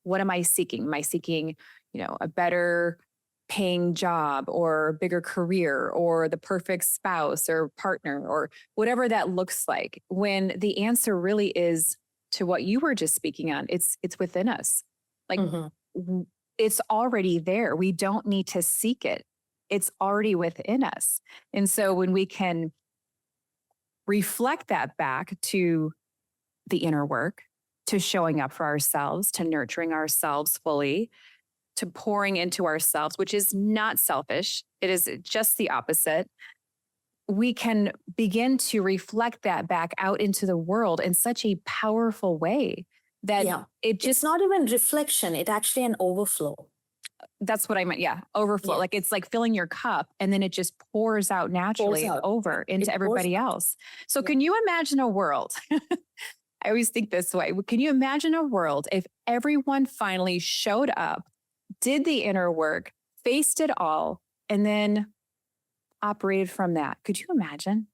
What am I seeking? Am I seeking, a better paying job or bigger career or the perfect spouse or partner or whatever that looks like? When the answer really is to what you were just speaking on, it's within us. Like it's already there. We don't need to seek it. It's already within us. And so when we can reflect that back to the inner work, to showing up for ourselves, to nurturing ourselves fully, to pouring into ourselves, which is not selfish. It is just the opposite. We can begin to reflect that back out into the world in such a powerful way that it's not even reflection. It's actually an overflow. That's what I meant. Yeah. Overflow. Like it's like filling your cup and then it just pours out naturally over into everybody else. So can you imagine a world? I always think this way. Can you imagine a world if everyone finally showed up, did the inner work, faced it all, and then operated from that? Could you imagine?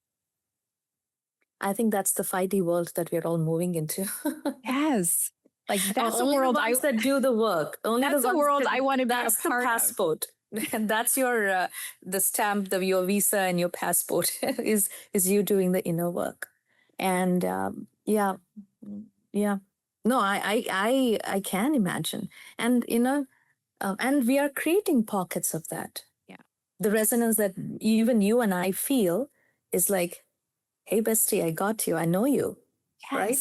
I think that's the 5D world that we're all moving into. Yes. Like that's the only world the ones that do the work. Only that's the world I want to be a That's the part passport. And that's your the stamp, your visa and your passport is you doing the inner work. And no, I can imagine. And and we are creating pockets of that. Yeah. The resonance that even you and I feel is like, hey bestie, I got you, I know you. Yes. Right?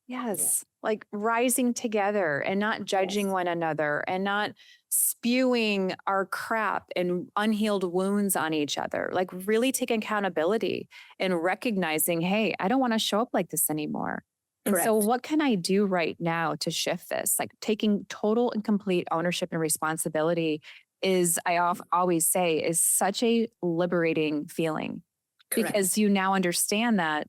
Yes. Like rising together and not judging one another and not spewing our crap and unhealed wounds on each other. Like really taking accountability and recognizing, hey, I don't want to show up like this anymore. And so what can I do right now to shift this? Like taking total and complete ownership and responsibility is, I always say, is such a liberating feeling. Because you now understand that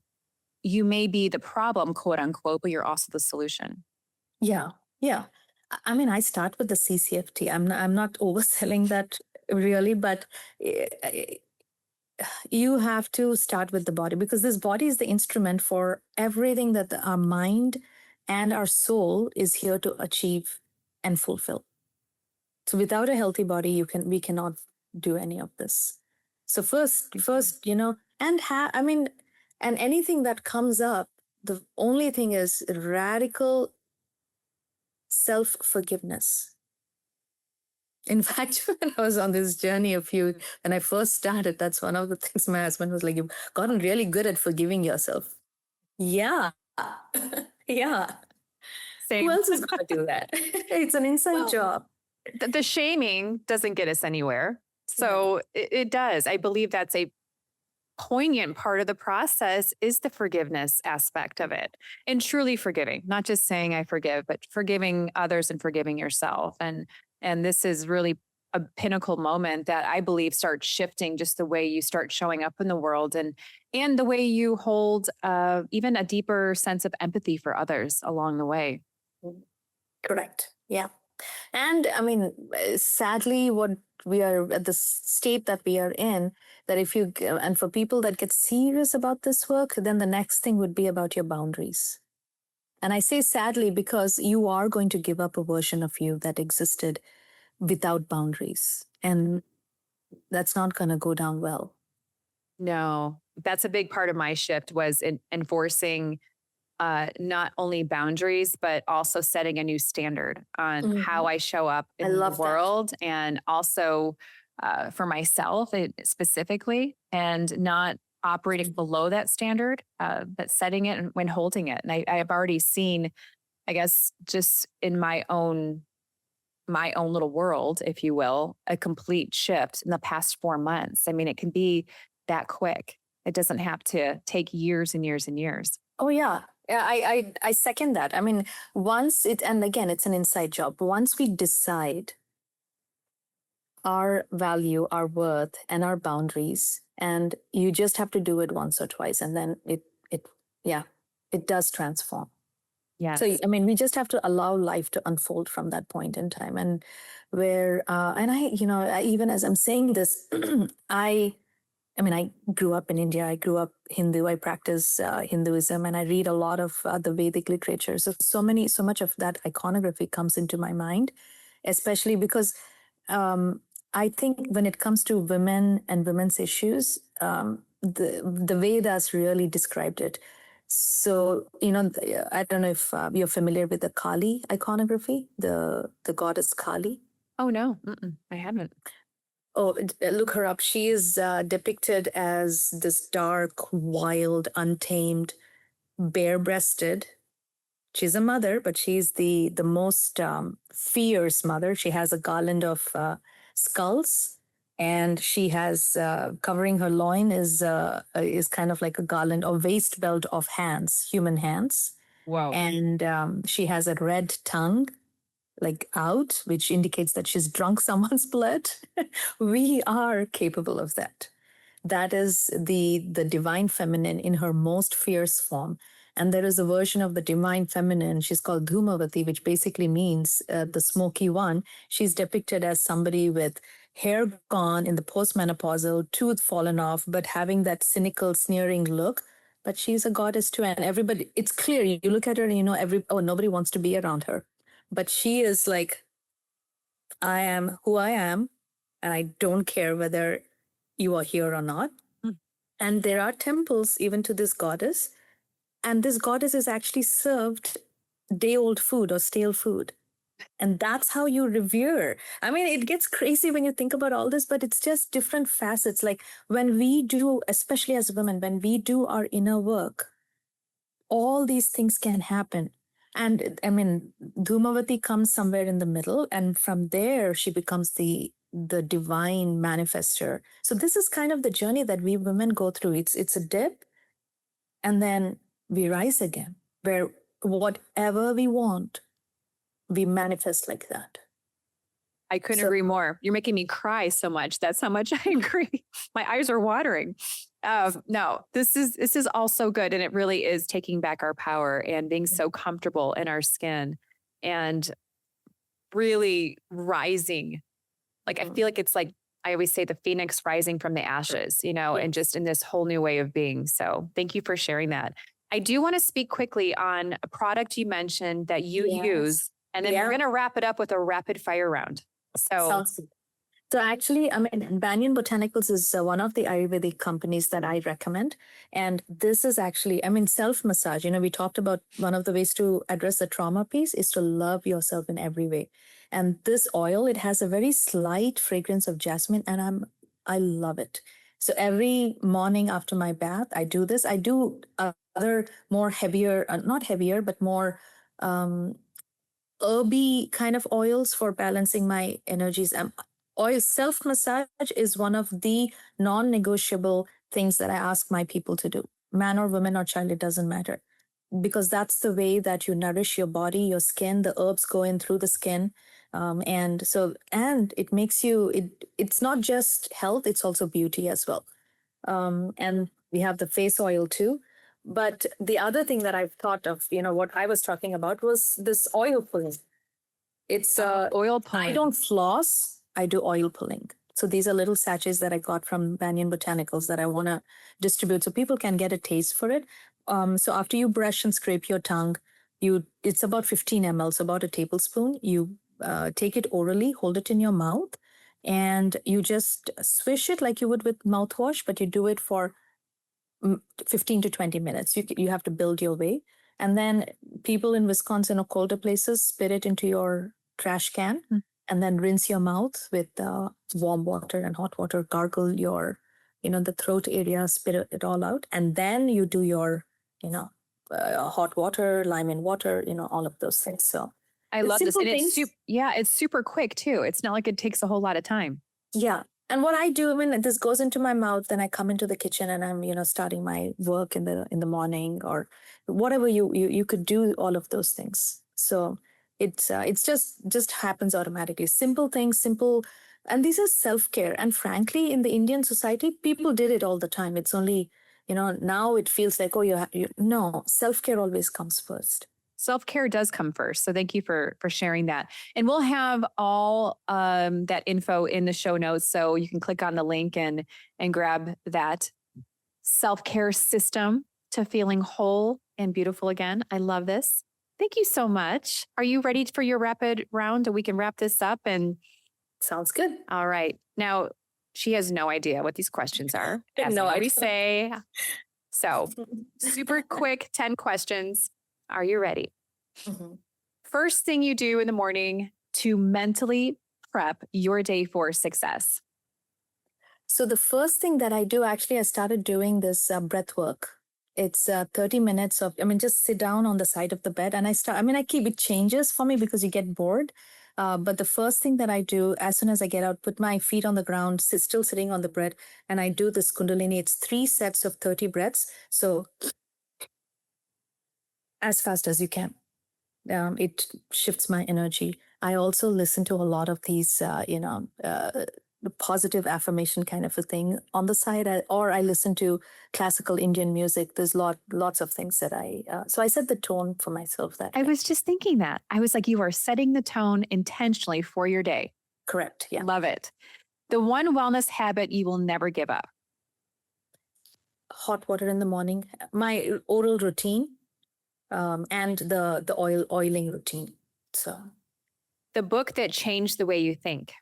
you may be the problem, quote unquote, but you're also the solution. Yeah. Yeah. I mean, I start with the CCFT. I'm not overselling that really, but you have to start with the body because this body is the instrument for everything that our mind and our soul is here to achieve and fulfill. So without a healthy body, we cannot do any of this. So first, and anything that comes up, the only thing is radical self-forgiveness. In fact, when I was on this journey when I first started, that's one of the things my husband was like, you've gotten really good at forgiving yourself. Yeah. Yeah. Same. Who else is going to do that? It's an inside job. The shaming doesn't get us anywhere. So it does. I believe that's a poignant part of the process is the forgiveness aspect of it and truly forgiving, not just saying I forgive, but forgiving others and forgiving yourself. And this is really a pinnacle moment that I believe starts shifting just the way you start showing up in the world and the way you hold even a deeper sense of empathy for others along the way. Correct. Yeah. And I mean, sadly, what we are at the state that we are in, that and for people that get serious about this work, then the next thing would be about your boundaries. And I say sadly because you are going to give up a version of you that existed without boundaries. And that's not going to go down well. No, that's a big part of my shift was enforcing not only boundaries, but also setting a new standard on how I show up in the world and also for myself specifically, and not operating below that standard, but setting it and when holding it. And I have already seen, I guess, just in my own little world, if you will, a complete shift in the past 4 months. I mean, it can be that quick. It doesn't have to take years and years and years. Oh yeah. Yeah, I second that. I mean, once it, and again, it's an inside job. Once we decide our value, our worth, and our boundaries, and you just have to do it once or twice, and then yeah, it does transform. Yes. So, I mean, we just have to allow life to unfold from that point in time. And where, and even as I'm saying this, I mean, I grew up in India. I grew up Hindu. I practice Hinduism, and I read a lot of the Vedic literature. So much of that iconography comes into my mind, especially because I think when it comes to women and women's issues, the Vedas really described it. So, I don't know if you're familiar with the Kali iconography, the goddess Kali. Oh, no, I haven't. Oh, look her up. She is depicted as this dark, wild, untamed, bare-breasted. She's a mother, but she's the most fierce mother. She has a garland of skulls, and she has covering her loin is kind of like a garland or waist belt of hands, human hands. Wow. And she has a red tongue, like out, which indicates that she's drunk someone's blood. We are capable of that. That is the divine feminine in her most fierce form. And there is a version of the divine feminine, she's called Dhumavati, which basically means the smoky one. She's depicted as somebody with hair gone in the postmenopausal, tooth fallen off, but having that cynical, sneering look. But she's a goddess too. And everybody, it's clear, you look at her and nobody wants to be around her. But she is like, I am who I am, and I don't care whether you are here or not. And there are temples even to this goddess. And this goddess is actually served day-old food or stale food. And that's how you revere. I mean, it gets crazy when you think about all this, but it's just different facets. Like when we do, especially as women, when we do our inner work, all these things can happen. And I mean, Dhumavati comes somewhere in the middle, and from there she becomes the divine manifester. So this is kind of the journey that we women go through. It's a dip, and then we rise again, where whatever we want, we manifest like that. I couldn't agree more. You're making me cry so much. That's how much I agree. My eyes are watering. No, this is all so good. And it really is taking back our power and being so comfortable in our skin and really rising. Like, I feel like it's like, I always say the phoenix rising from the ashes, and just in this whole new way of being. So thank you for sharing that. I do want to speak quickly on a product you mentioned that you use, and then we're going to wrap it up with a rapid fire round. So actually, I mean, Banyan Botanicals is one of the Ayurvedic companies that I recommend. And this is actually, I mean, self-massage. We talked about one of the ways to address the trauma piece is to love yourself in every way. And this oil, it has a very slight fragrance of jasmine, and I love it. So every morning after my bath, I do this. I do other more heavier, not heavier, but more herby kind of oils for balancing my energies. Oil self-massage is one of the non-negotiable things that I ask my people to do. Man or woman or child, it doesn't matter. Because that's the way that you nourish your body, your skin, the herbs go in through the skin. And it makes you, it's not just health, it's also beauty as well. And we have the face oil too. But the other thing that I've thought of, what I was talking about was this oil pulling. It's oil pulling. I don't floss, I do oil pulling. So these are little sachets that I got from Banyan Botanicals that I want to distribute so people can get a taste for it. So after you brush and scrape your tongue, it's about 15 ml, so about a tablespoon. You take it orally, hold it in your mouth, and you just swish it like you would with mouthwash, but you do it for 15 to 20 minutes. You have to build your way. And then people in Wisconsin or colder places spit it into your trash can. and then rinse your mouth with warm water and hot water, gargle your, the throat area, spit it all out. And then you do your, hot water, lime in water, all of those things. So I it's love this. simple And things. it's super quick too. It's not like it takes a whole lot of time. Yeah. And what I do when this goes into my mouth, then I come into the kitchen and I'm, starting my work in the morning or whatever you could do all of those things. So it's just happens automatically. Simple things, simple, and these are self-care. And frankly, in the Indian society, people did it all the time. It's only, now it feels like, oh, no, self-care always comes first. Self-care does come first. So thank you for sharing that. And we'll have all that info in the show notes. So you can click on the link and grab that self-care system to feeling whole and beautiful again. I love this. Thank you so much. Are you ready for your rapid round? We can wrap this up and sounds good. All right. Now she has no idea what these questions are. No, I say. So super quick 10 questions. Are you ready? Mm-hmm. First thing you do in the morning to mentally prep your day for success. So the first thing that I do, actually, I started doing this breath work. It's 30 minutes of, just sit down on the side of the bed and I keep it changes for me because you get bored. But the first thing that I do as soon as I get out, put my feet on the ground, still sitting on the bed, and I do this Kundalini. It's 3 sets of 30 breaths. So as fast as you can. It shifts my energy. I also listen to a lot of these, the positive affirmation kind of a thing on the side, or I listen to classical Indian music. There's lots of things that so I set the tone for myself that I way. was just thinking that. I was like, you are setting the tone intentionally for your day. Correct. Yeah. Love it. The one wellness habit you will never give up. Hot water in the morning, my oral routine, and the oiling routine. So the book that changed the way you think.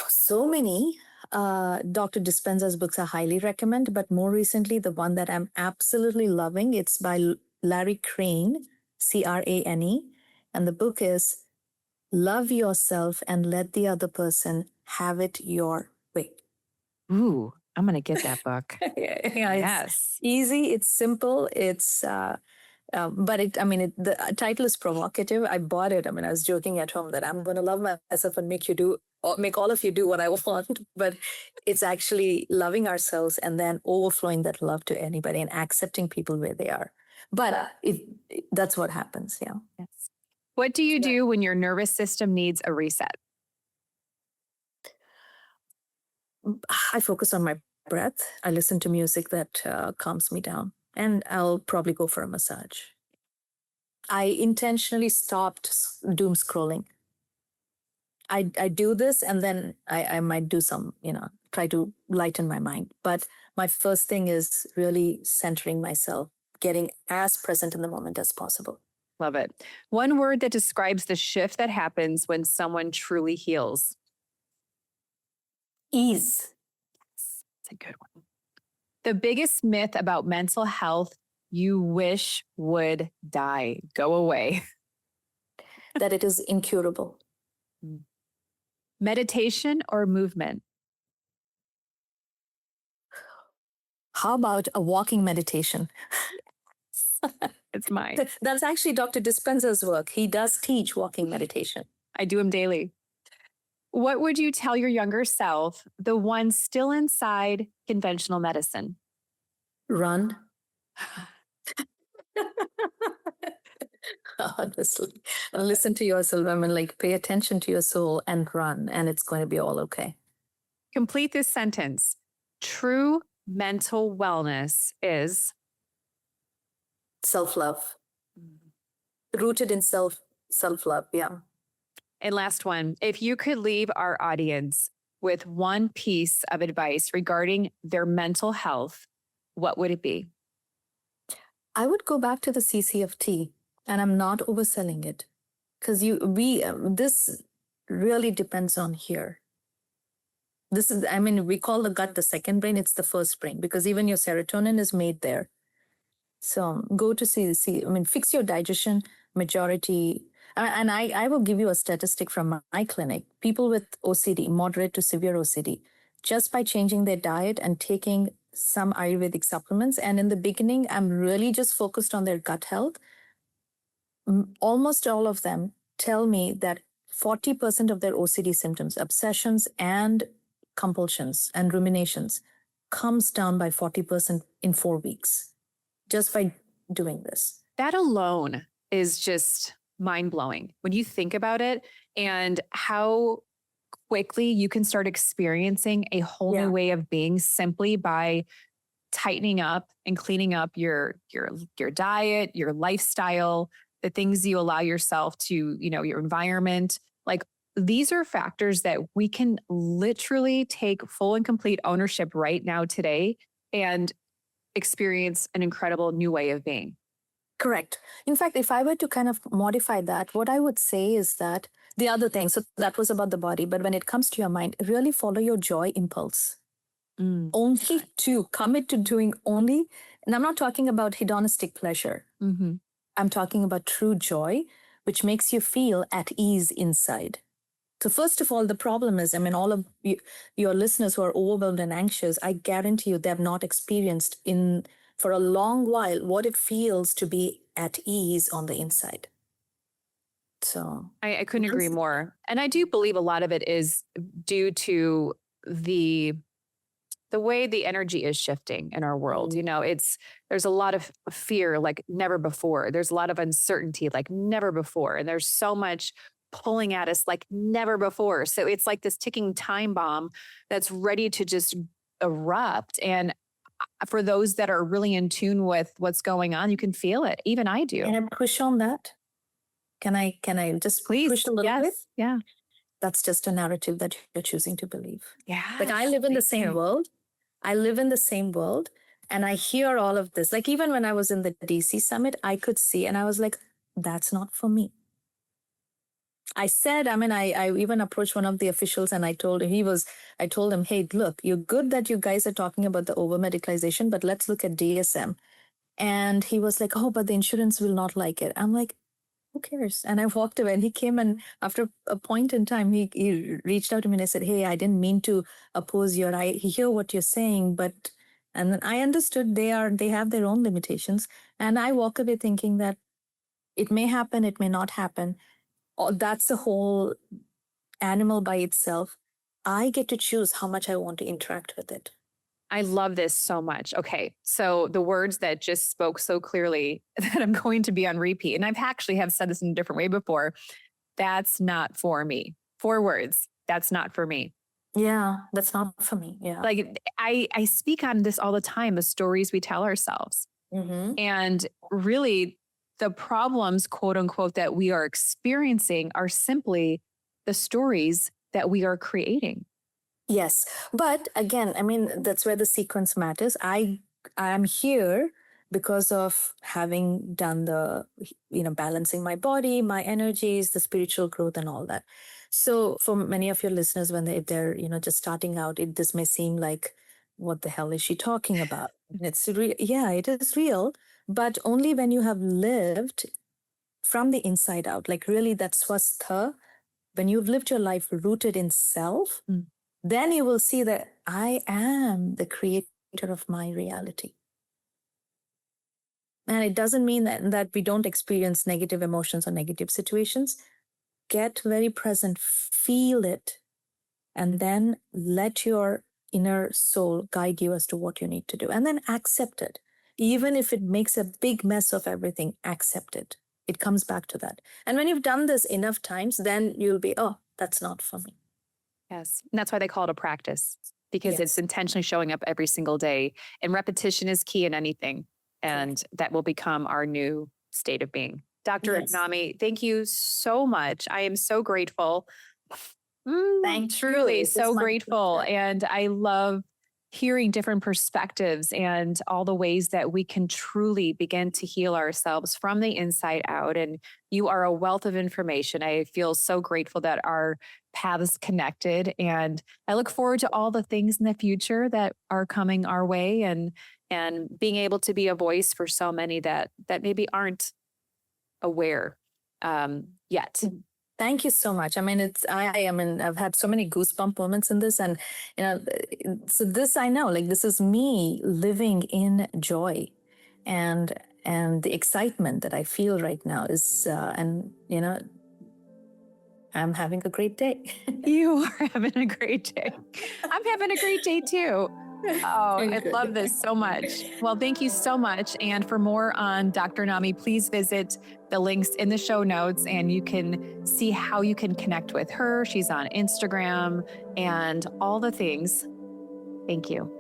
So many. Dr. Dispenza's books I highly recommend, but more recently, the one that I'm absolutely loving, it's by Larry Crane, Crane, and the book is Love Yourself and Let the Other Person Have It Your Way. Ooh, I'm going to get that book. Yeah, yes. It's easy, it's simple, it's... but the title is provocative. I bought it. I was joking at home that I'm going to love myself and make all of you do what I want. But it's actually loving ourselves and then overflowing that love to anybody and accepting people where they are. But that's what happens. Yeah. Yes. What do you do when your nervous system needs a reset? I focus on my breath. I listen to music that calms me down. And I'll probably go for a massage. I intentionally stopped doom scrolling. I do this and then I might do some, try to lighten my mind. But my first thing is really centering myself, getting as present in the moment as possible. Love it. One word that describes the shift that happens when someone truly heals. Ease. Yes, that's a good one. The biggest myth about mental health you wish would die, go away. That it is incurable. Meditation or movement? How about a walking meditation? It's mine. That's actually Dr. Dispenza's work. He does teach walking meditation. I do him daily. What would you tell your younger self, the one still inside conventional medicine? Run. Honestly, listen to yourself. Pay attention to your soul and run, and it's going to be all okay. Complete this sentence. True mental wellness is self-love. Rooted in self-love. Yeah. And last one, if you could leave our audience with one piece of advice regarding their mental health, what would it be? I would go back to the CCFT, and I'm not overselling it, because this really depends on here. This is, we call the gut the second brain. It's the first brain because even your serotonin is made there. So go to fix your digestion. Majority And I will give you a statistic from my clinic. People with OCD, moderate to severe OCD, just by changing their diet and taking some Ayurvedic supplements. And in the beginning, I'm really just focused on their gut health. Almost all of them tell me that 40% of their OCD symptoms, obsessions and compulsions and ruminations, comes down by 40% in 4 weeks just by doing this. That alone is just mind blowing when you think about it, and how quickly you can start experiencing a whole new way of being simply by tightening up and cleaning up your diet, your lifestyle, the things you allow yourself to, your environment. Like, these are factors that we can literally take full and complete ownership right now today and experience an incredible new way of being. Correct. In fact, if I were to kind of modify that, what I would say is that the other thing, so that was about the body, but when it comes to your mind, really follow your joy impulse. Only to commit to doing only, and I'm not talking about hedonistic pleasure. I'm talking about true joy, which makes you feel at ease inside. So first of all, the problem is, all of your listeners who are overwhelmed and anxious, I guarantee you they have not experienced for a long while what it feels to be at ease on the inside. So I couldn't agree more. And I do believe a lot of it is due to the way the energy is shifting in our world. There's a lot of fear like never before. There's a lot of uncertainty like never before. And there's so much pulling at us like never before. So it's like this ticking time bomb that's ready to just erupt. And for those that are really in tune with what's going on, you can feel it. Even I do. Can I push on that? Can I just push a little bit? Yeah. That's just a narrative that you're choosing to believe. Yeah. Like, I live in the same world. I live in the same world, and I hear all of this. Like, even when I was in the DC summit, I could see, and I was like, that's not for me. I said, I even approached one of the officials and I told him, hey, look, you're good that you guys are talking about the over-medicalization, but let's look at DSM. And he was like, oh, but the insurance will not like it. I'm like, who cares? And I walked away, and he came, and after a point in time, he reached out to me and I said, hey, I didn't mean to oppose I hear what you're saying, but, and then I understood they have their own limitations. And I walk away thinking that it may happen, it may not happen. That's the whole animal by itself. I get to choose how much I want to interact with it. I love this so much. Okay. So the words that just spoke so clearly that I'm going to be on repeat, and I've actually have said this in a different way before. That's not for me. 4 words. That's not for me. Yeah, that's not for me. Yeah. Like, I speak on this all the time, the stories we tell ourselves. And really, the problems, quote unquote, that we are experiencing are simply the stories that we are creating. Yes. But again, that's where the sequence matters. I am here because of having done the, balancing my body, my energies, the spiritual growth and all that. So for many of your listeners, when they're just starting out, this may seem like, what the hell is she talking about? It's real. Yeah, it is real. But only when you have lived from the inside out, like really that swastha, when you've lived your life rooted in self, then you will see that I am the creator of my reality. And it doesn't mean that we don't experience negative emotions or negative situations. Get very present, feel it, and then let your inner soul guide you as to what you need to do. And then accept it. Even if it makes a big mess of everything, accept it. It comes back to that. And when you've done this enough times, then you'll be, oh, that's not for me. Yes. And that's why they call it a practice, because it's intentionally showing up every single day. And repetition is key in anything. And that will become our new state of being. Dr. Nammi, thank you so much. I am so grateful. Thank truly you. so grateful. And I love hearing different perspectives and all the ways that we can truly begin to heal ourselves from the inside out. And you are a wealth of information. I feel so grateful that our paths connected. And I look forward to all the things in the future that are coming our way, and being able to be a voice for so many that maybe aren't aware yet. Thank you so much. I mean, I've had so many goosebump moments in this, and so this I know, like this is me living in joy, and the excitement that I feel right now is, I'm having a great day. You are having a great day. I'm having a great day too. Oh, I love this so much. Well, thank you so much. And for more on Dr. Nammi, please visit the links in the show notes and you can see how you can connect with her. She's on Instagram and all the things. Thank you.